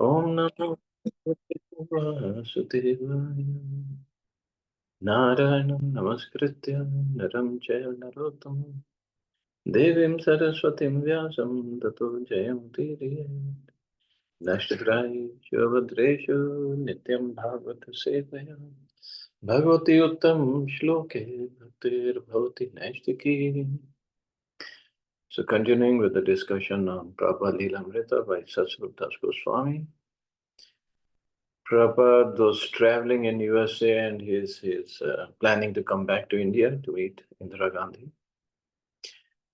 Om Namo Vasudevaya. Narayanam Namaskritya Naram Chaya Narottam Devim Saraswatim Vyasam Tato Jayam Tiriye Nashtakrai Shavadreshu Nityam Bhagavata Sevaya Bhagavati Uttam Shloke Bhaktir Bhavati Naishtiki. So continuing with the discussion on Prabhupada Lilamrita by Satsvarup Das Goswami. Prabhupada was traveling in USA and he's planning to come back to India to meet Indira Gandhi.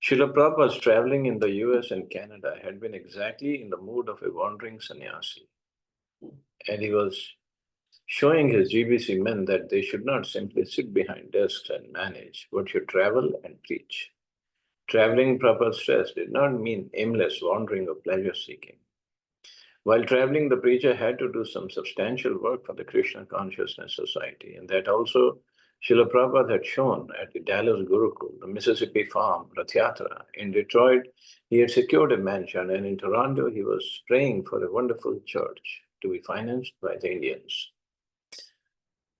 Srila Prabhupada was traveling in the US and Canada, had been exactly in the mood of a wandering sannyasi. And he was showing his GBC men that they should not simply sit behind desks and manage, but should travel and preach. Traveling, Prabhupada stressed, did not mean aimless wandering or pleasure seeking. While traveling, the preacher had to do some substantial work for the Krishna Consciousness Society, and that also Srila Prabhupada had shown at the Dallas Gurukul, the Mississippi Farm, Rath Yatra. In Detroit, he had secured a mansion, and in Toronto, he was praying for a wonderful church to be financed by the Indians.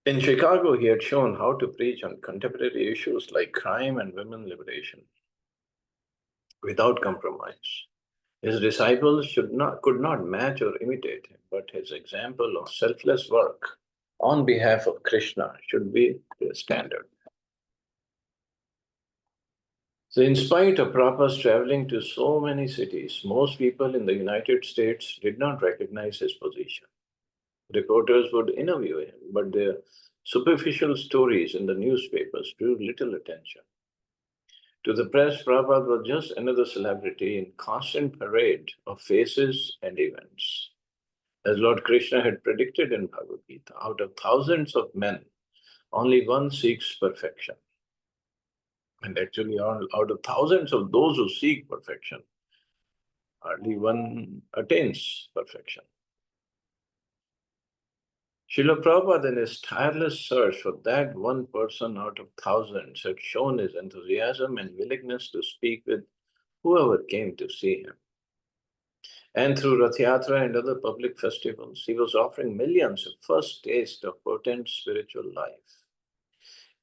In Chicago, he had shown how to preach on contemporary issues like crime and women liberation without compromise. His disciples could not match or imitate him, but his example of selfless work on behalf of Krishna should be the standard. So in spite of Prabhupada's traveling to so many cities, most people in the United States did not recognize his position. Reporters would interview him, but their superficial stories in the newspapers drew little attention. To the press, Prabhupada was just another celebrity in constant parade of faces and events. As Lord Krishna had predicted in Bhagavad Gita, out of thousands of men, only one seeks perfection. And actually, out of thousands of those who seek perfection, hardly one attains perfection. Srila Prabhupada, in his tireless search for that one person out of thousands, had shown his enthusiasm and willingness to speak with whoever came to see him. And through Rath Yatra and other public festivals, he was offering millions a first taste of potent spiritual life.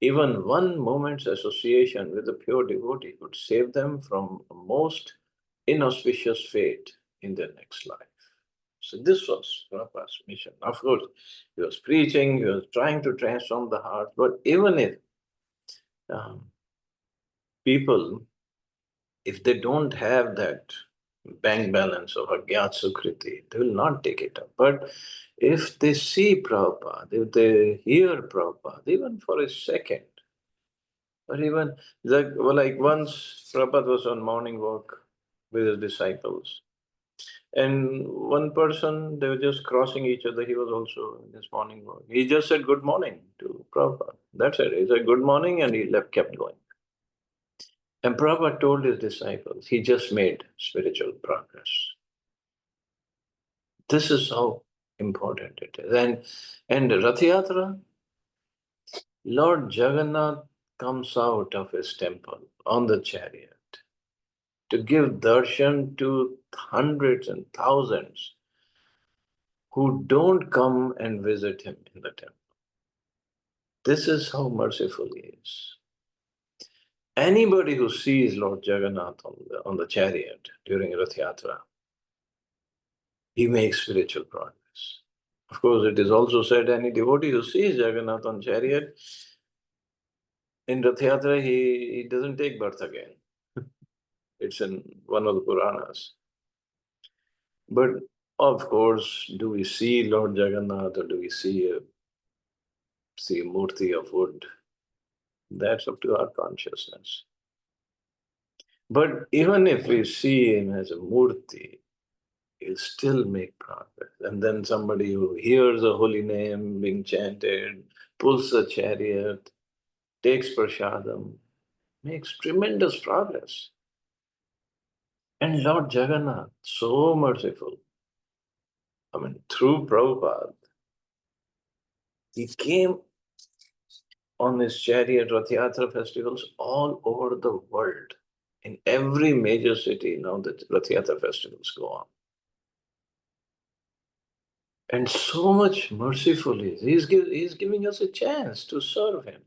Even one moment's association with a pure devotee could save them from a most inauspicious fate in their next life. So this was Prabhupada's mission. Of course, he was preaching, he was trying to transform the heart, but even if people, if they don't have that bank balance of Agyat Sukriti, they will not take it up. But if they see Prabhupada, if they hear Prabhupada, even for a second, or even like once Prabhupada was on morning walk with his disciples, and one person, they were just crossing each other. He was also in his morning walk. He just said good morning to Prabhupada. That's it. He said good morning and he kept going. And Prabhupada told his disciples, he just made spiritual progress. This is how important it is. And Rath Yatra, Lord Jagannath comes out of his temple on the chariot to give darshan to hundreds and thousands who don't come and visit him in the temple. This is how merciful he is. Anybody who sees Lord Jagannath on the chariot during Rath Yatra, he makes spiritual progress. Of course, it is also said any devotee who sees Jagannath on chariot, in Rath Yatra, he doesn't take birth again. It's in one of the Puranas. But of course, do we see Lord Jagannath or do we see a murti of wood? That's up to our consciousness. But even if we see him as a murti, he'll still make progress. And then somebody who hears a holy name being chanted, pulls a chariot, takes prasadam, makes tremendous progress. And Lord Jagannath, so merciful. I mean, through Prabhupada, he came on his chariot Rath Yatra festivals all over the world. In every major city now the Rath Yatra festivals go on. And so much mercifully, he's giving us a chance to serve him.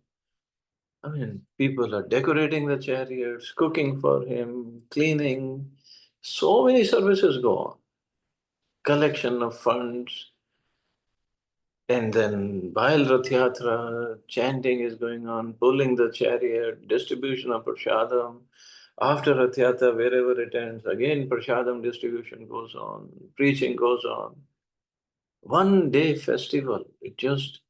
I mean, people are decorating the chariots, cooking for him, cleaning. So many services go on. Collection of funds, and then while Rath Yatra, chanting is going on, pulling the chariot, distribution of prasadam. After Rath Yatra, wherever it ends, again prasadam distribution goes on, preaching goes on. 1 day festival, it just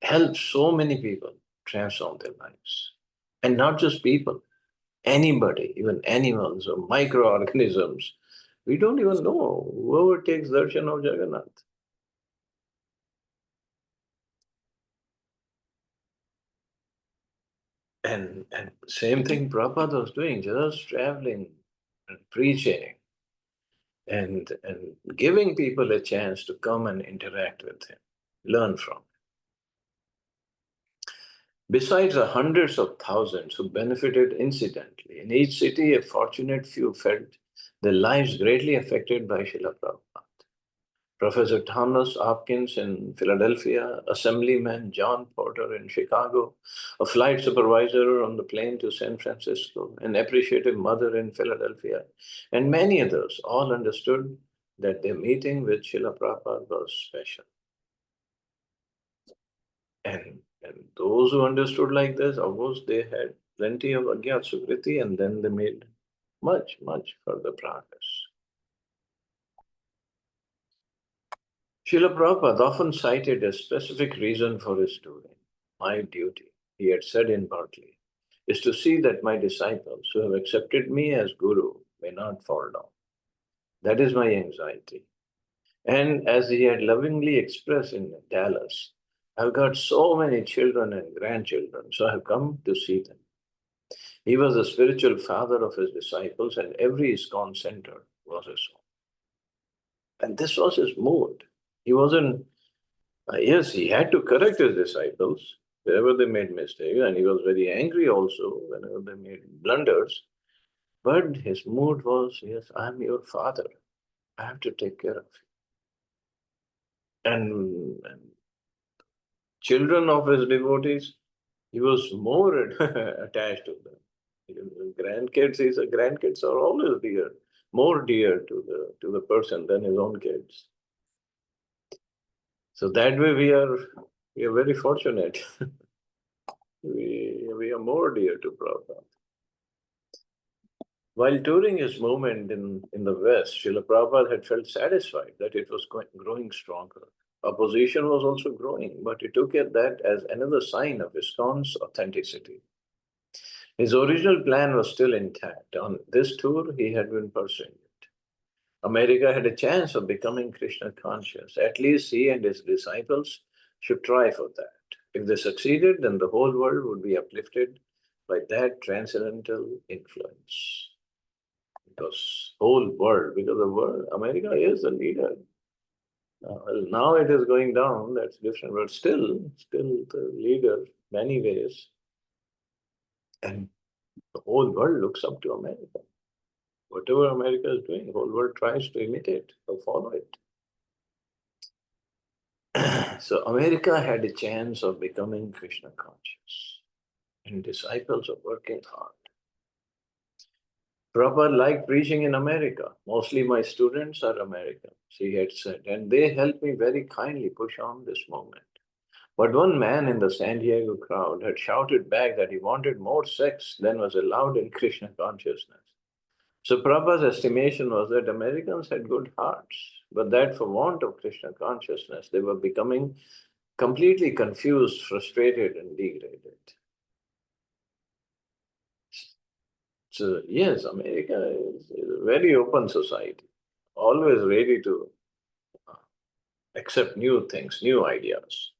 helps so many people transform their lives. And not just people, anybody, even animals or microorganisms. We don't even know whoever takes darshan of Jagannath. And same thing Prabhupada was doing, just traveling and preaching and giving people a chance to come and interact with him, learn from him. Besides the hundreds of thousands who benefited incidentally, in each city a fortunate few felt their lives greatly affected by Srila Prabhupada. Professor Thomas Hopkins in Philadelphia, Assemblyman John Porter in Chicago, a flight supervisor on the plane to San Francisco, an appreciative mother in Philadelphia, and many others all understood that their meeting with Srila Prabhupada was special. And those who understood like this, of course, they had plenty of Agyat Sukriti, and then they made much, much further progress. Srila Prabhupada often cited a specific reason for his doing. My duty, he had said in Bartley, is to see that my disciples who have accepted me as Guru may not fall down. That is my anxiety. And as he had lovingly expressed in Dallas, I've got so many children and grandchildren, so I've come to see them. He was the spiritual father of his disciples, and every ISKCON center was his home. And this was his mood. He wasn't, yes, he had to correct his disciples wherever they made mistakes, and he was very angry also whenever they made blunders. But his mood was, yes, I'm your father. I have to take care of you. And children of his devotees, he was more attached to them. Grandkids, grandkids are always dear, more dear to the person than his own kids. So that way we are very fortunate. we are more dear to Prabhupada. While touring his movement in the West, Srila Prabhupada had felt satisfied that it was growing stronger. Opposition was also growing, but he took that as another sign of ISKCON's authenticity. His original plan was still intact. On this tour, he had been pursuing it. America had a chance of becoming Krishna conscious. At least he and his disciples should try for that. If they succeeded, then the whole world would be uplifted by that transcendental influence. Because whole world, because the world, America is the leader. Well, now it is going down, that's different, but still the leader, many ways. And the whole world looks up to America. Whatever America is doing, the whole world tries to imitate or follow it. So America had a chance of becoming Krishna conscious, and disciples are working hard. Prabhupada liked preaching in America. Mostly my students are Americans, he had said, and they helped me very kindly push on this movement. But one man in the San Diego crowd had shouted back that he wanted more sex than was allowed in Krishna consciousness. So Prabhupada's estimation was that Americans had good hearts, but that for want of Krishna consciousness, they were becoming completely confused, frustrated, and degraded. So yes, America is a very open society, always ready to accept new things, new ideas.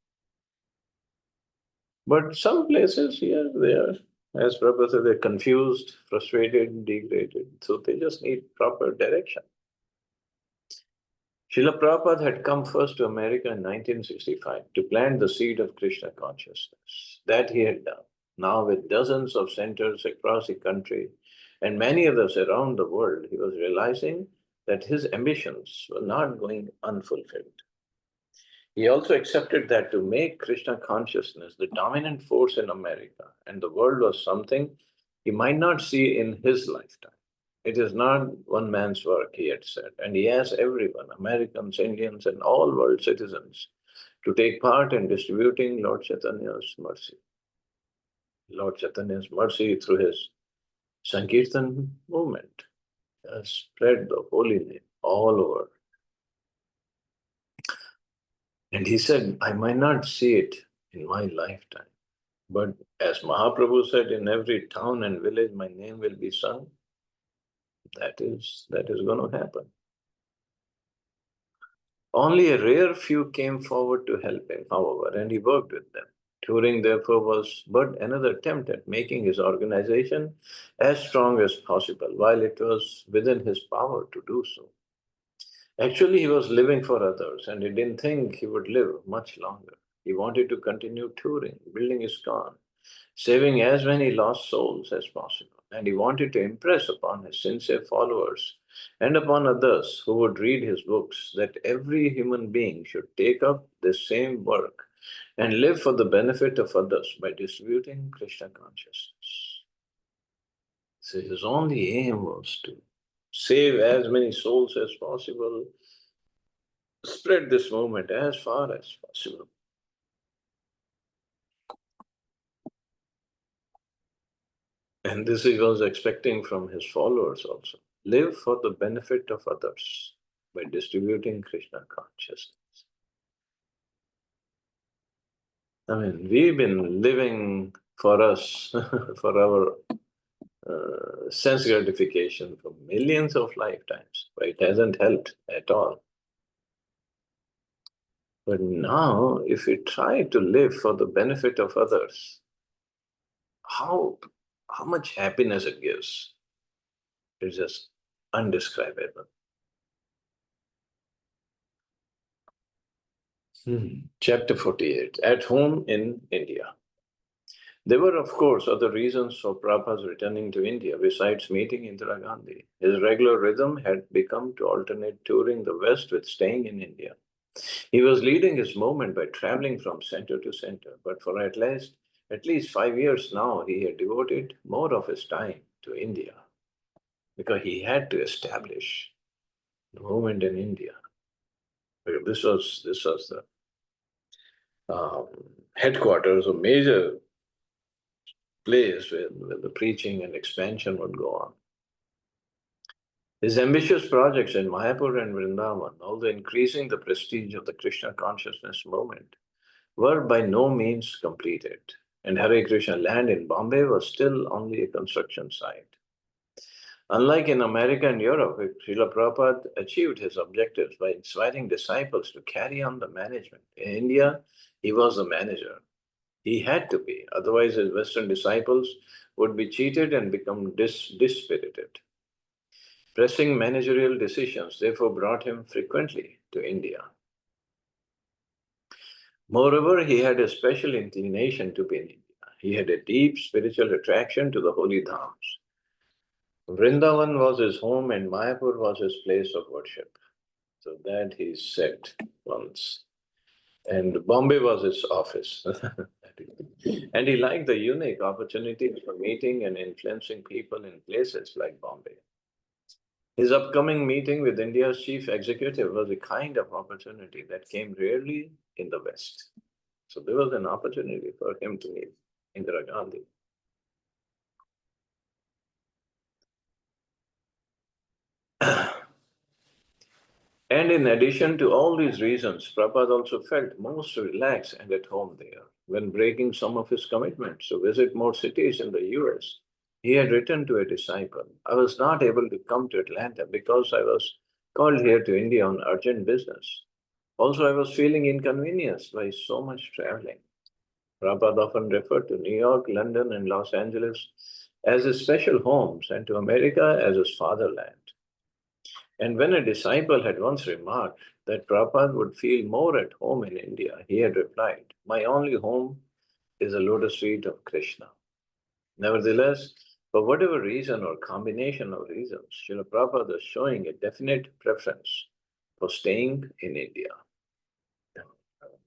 But some places, yes, they are, as Prabhupada said, they're confused, frustrated, degraded. So they just need proper direction. Srila Prabhupada had come first to America in 1965 to plant the seed of Krishna consciousness. That he had done. Now, with dozens of centers across the country and many others around the world, he was realizing that his ambitions were not going unfulfilled. He also accepted that to make Krishna consciousness the dominant force in America and the world was something he might not see in his lifetime. It is not one man's work, he had said, and he asked everyone, Americans, Indians, and all world citizens, to take part in distributing Lord Chaitanya's mercy. Lord Chaitanya's mercy through his Sankirtan movement has spread the holy name all over. And he said, I might not see it in my lifetime, but as Mahaprabhu said, in every town and village my name will be sung. That is going to happen. Only a rare few came forward to help him, however, and he worked with them. Touring, therefore, was but another attempt at making his organization as strong as possible, while it was within his power to do so. Actually, he was living for others, and he didn't think he would live much longer. He wanted to continue touring, building his ISKCON, saving as many lost souls as possible. And he wanted to impress upon his sincere followers and upon others who would read his books that every human being should take up this same work and live for the benefit of others by distributing Krishna consciousness. So his only aim was to save as many souls as possible, spread this movement as far as possible. And this he was expecting from his followers also. Live for the benefit of others by distributing Krishna consciousness. I mean, we've been living for us, for our sense gratification for millions of lifetimes, but it hasn't helped at all. But now, if we try to live for the benefit of others, how, how much happiness it gives is just undescribable. Chapter 48, At Home in India. There were, of course, other reasons for Prabhupada's returning to India besides meeting Indira Gandhi. His regular rhythm had become to alternate touring the West with staying in India. He was leading his movement by traveling from center to center, but for at least 5 years now, he had devoted more of his time to India because he had to establish the movement in India. This was the headquarters, a major place where the preaching and expansion would go on. His ambitious projects in Mayapur and Vrindavan, although increasing the prestige of the Krishna consciousness movement, were by no means completed, and Hare Krishna land in Bombay was still only a construction site. Unlike in America and Europe, Srila Prabhupada achieved his objectives by inspiring disciples to carry on the management. In India, he was the manager. He had to be, otherwise his Western disciples would be cheated and become dispirited. Pressing managerial decisions therefore brought him frequently to India. Moreover, he had a special inclination to be in India. He had a deep spiritual attraction to the holy dhams. Vrindavan was his home and Mayapur was his place of worship. So that he said once. And Bombay was his office. And he liked the unique opportunities for meeting and influencing people in places like Bombay. His upcoming meeting with India's chief executive was a kind of opportunity that came rarely in the West. So there was an opportunity for him to meet Indira Gandhi. And in addition to all these reasons, Prabhupada also felt most relaxed and at home there. When breaking some of his commitments to visit more cities in the US, he had written to a disciple, I was not able to come to Atlanta because I was called here to India on urgent business. Also, I was feeling inconvenienced by so much traveling. Prabhupada often referred to New York, London, and Los Angeles as his special homes and to America as his fatherland. And when a disciple had once remarked that Prabhupada would feel more at home in India, he had replied, My only home is the lotus feet of Krishna. Nevertheless, For whatever reason or combination of reasons, Srila Prabhupada is showing a definite preference for staying in India.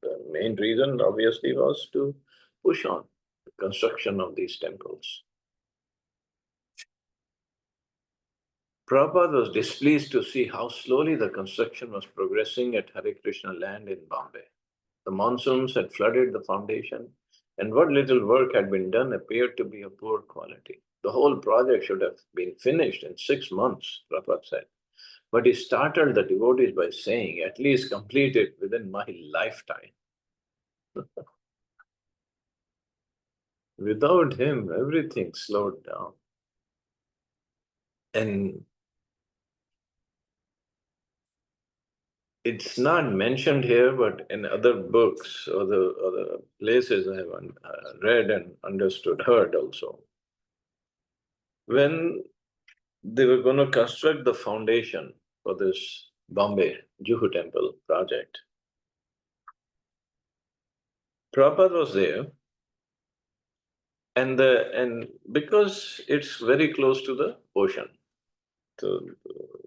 The main reason, obviously, was to push on the construction of these temples. Prabhupada was displeased to see how slowly the construction was progressing at Hare Krishna land in Bombay. The monsoons had flooded the foundation, and what little work had been done appeared to be of poor quality. The whole project should have been finished in 6 months, Prabhupada said. But he startled the devotees by saying, at least complete it within my lifetime. Without him, everything slowed down. And it's not mentioned here, but in other books or the places I have read and understood, heard also. When they were going to construct the foundation for this Bombay Juhu temple project, Prabhupada was there, and because it's very close to the ocean, so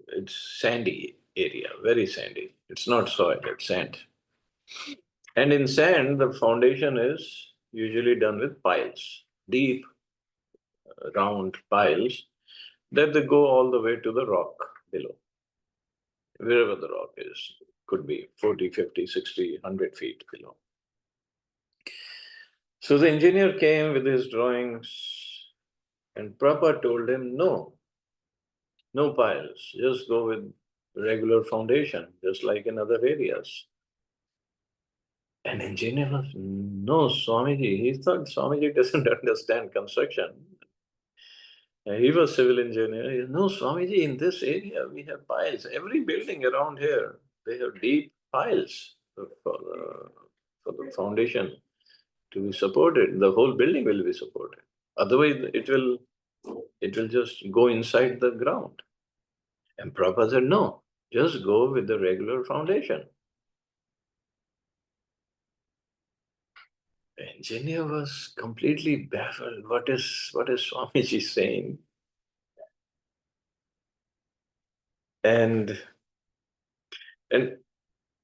it's sandy area, very sandy. It's not soil, it's sand. And in sand, the foundation is usually done with piles, deep, round piles that they go all the way to the rock below, wherever the rock is. Could be 40, 50, 60, 100 feet below. So the engineer came with his drawings, and Prabhupada told him, no, no piles, just go with regular foundation, just like in other areas. And engineer was, no, Swamiji. He thought Swamiji doesn't understand construction. And he was civil engineer. He, no, Swamiji, in this area we have piles. Every building around here, they have deep piles for the foundation to be supported. The whole building will be supported. Otherwise, it will just go inside the ground. And Prabhupada said, no, just go with the regular foundation. Engineer was completely baffled. What is Swamiji saying? And and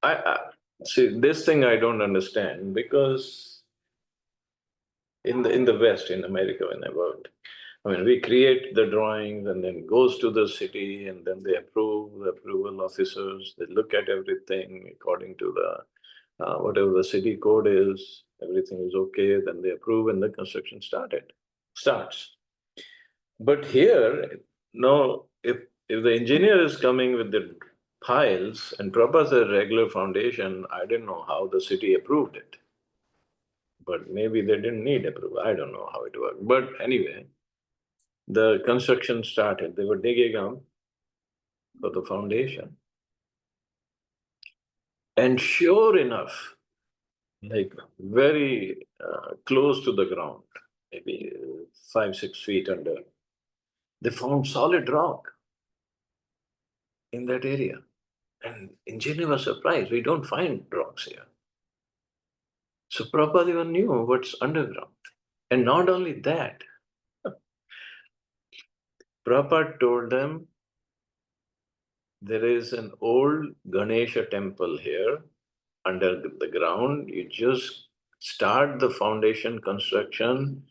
I see this thing I don't understand, because in the West, in America, when I worked, I mean, we create the drawings and then goes to the city, and then they approve, the approval officers, they look at everything according to the whatever the city code is, everything is okay, then they approve and the construction starts. But here, no, if the engineer is coming with the piles and proposes a regular foundation, I didn't know how the city approved it. But maybe they didn't need approval. I don't know how it worked. But anyway, the construction started. They were digging up for the foundation. And sure enough, like very close to the ground, maybe 5, 6 feet under, they found solid rock in that area. And engineer was surprised, we don't find rocks here. So Prabhupada even knew what's underground. And not only that, Prabhupada told them, there is an old Ganesha temple here under the ground. You just start the foundation construction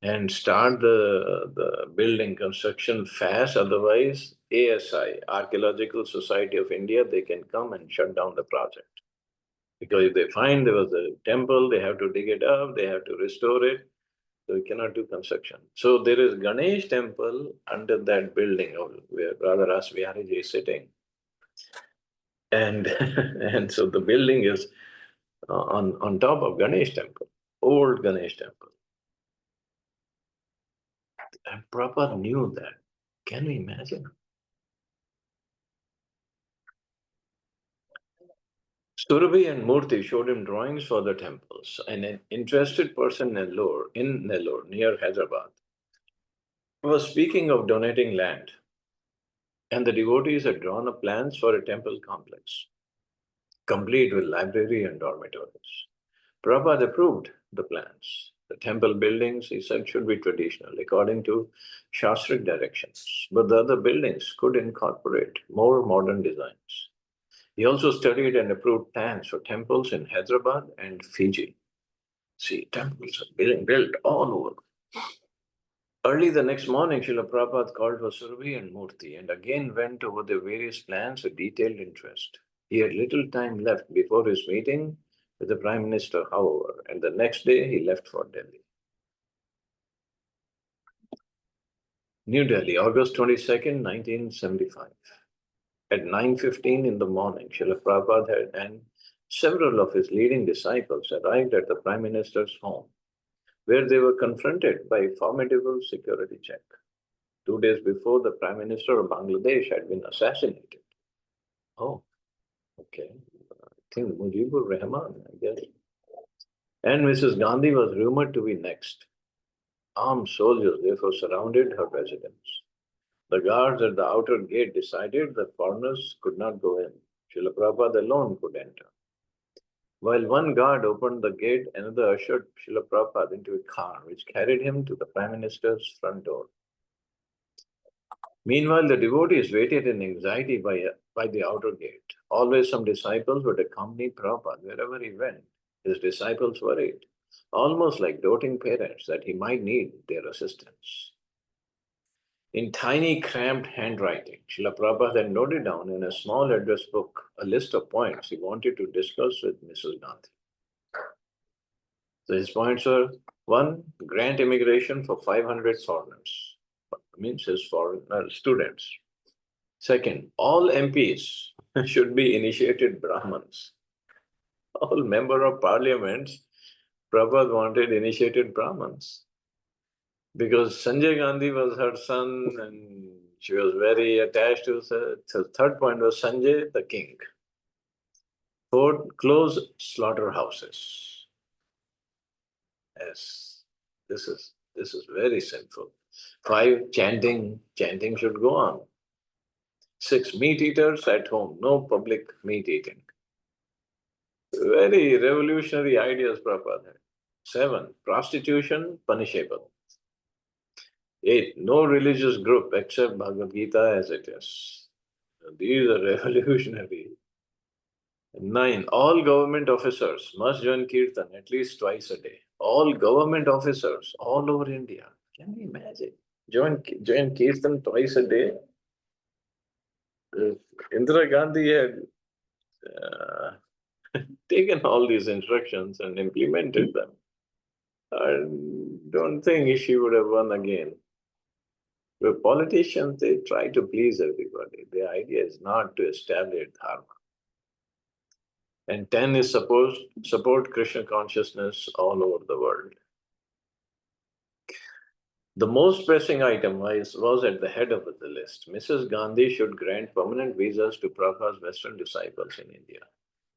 and start the building construction fast. Otherwise, ASI, Archaeological Society of India, they can come and shut down the project. Because if they find there was a temple, they have to dig it up, they have to restore it. So we cannot do construction. So there is Ganesh temple under that building where Radha Ras Vihariji is sitting. And and so the building is on top of Ganesh temple, old Ganesh temple. And Prabhupada knew that. Can we imagine? Surabhi and Murthy showed him drawings for the temples, and an interested person in Nellore, near Hyderabad, was speaking of donating land, and the devotees had drawn up plans for a temple complex, complete with library and dormitories. Prabhupada approved the plans, The temple buildings, he said, should be traditional according to Shastric directions, but the other buildings could incorporate more modern designs. He also studied and approved plans for temples in Hyderabad and Fiji. See, temples are being built all over. Early the next morning, Srila Prabhupada called for Surabhi and Murthy and again went over the various plans with detailed interest. He had little time left before his meeting with the Prime Minister, however, and the next day he left for Delhi. New Delhi, August 22nd, 1975. At 9:15 in the morning, Srila Prabhupada and several of his leading disciples arrived at the Prime Minister's home, where they were confronted by a formidable security check. 2 days before, the Prime Minister of Bangladesh had been assassinated. Oh, okay. I think Mujibur Rahman, I guess. And Mrs. Gandhi was rumored to be next. Armed soldiers therefore surrounded her residence. The guards at the outer gate decided that foreigners could not go in. Srila Prabhupada alone could enter. While one guard opened the gate, another ushered Srila Prabhupada into a car which carried him to the Prime Minister's front door. Meanwhile, the devotees waited in anxiety by the outer gate. Always some disciples would accompany Prabhupada wherever he went. His disciples worried, almost like doting parents, that he might need their assistance. In tiny, cramped handwriting, Srila Prabhupada had noted down in a small address book a list of points he wanted to discuss with Mrs. Gandhi. So his points were: 1. Grant immigration for 500 foreigners, means his foreign students. Second, all MPs should be initiated Brahmins. All member of parliaments, Prabhupada wanted initiated Brahmins. Because Sanjay Gandhi was her son and she was very attached to her. So third point was Sanjay, the king. Fourth, close slaughterhouses. Yes, this is very sinful. 5, chanting should go on. 6, meat eaters at home, no public meat eating. Very revolutionary ideas Prabhupada had. 7, prostitution punishable. 8, no religious group except Bhagavad Gita as it is. These are revolutionary. 9, all government officers must join Kirtan at least twice a day. All government officers all over India. Can you imagine? Join Kirtan twice a day. Indira Gandhi had taken all these instructions and implemented them. I don't think she would have won again. The politicians, they try to please everybody. The idea is not to establish dharma. And 10 is support Krishna consciousness all over the world. The most pressing item was at the head of the list. Mrs. Gandhi should grant permanent visas to Prabhupada's Western disciples in India.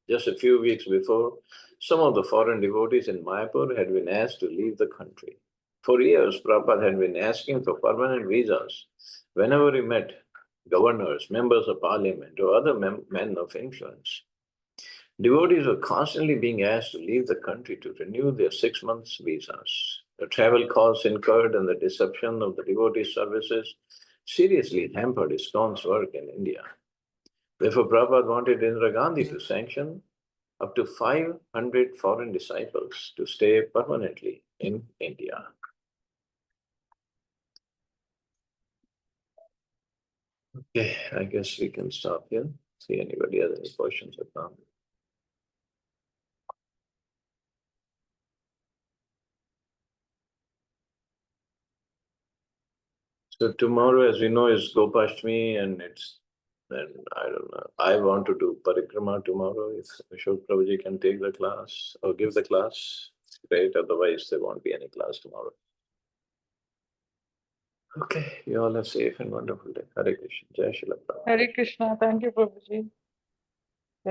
Just a few weeks before, some of the foreign devotees in Mayapur had been asked to leave the country. For years, Prabhupada had been asking for permanent visas whenever he met governors, members of parliament, or other men of influence. Devotees were constantly being asked to leave the country to renew their 6 months visas. The travel costs incurred and the disruption of the devotee services seriously hampered ISKCON's work in India. Therefore, Prabhupada wanted Indira Gandhi to sanction up to 500 foreign disciples to stay permanently in India. Okay, I guess we can stop here. See anybody has any questions or comments. So tomorrow, as we know, is Gopashtami, and I don't know. I want to do parikrama tomorrow. If Ashok Prabhuji can take the class or give the class, great. Otherwise, there won't be any class tomorrow. Okay, you all have safe and wonderful day. Hare Krishna. Jai Srila Prabhupada. Hare Krishna. Thank you, Prabhuji.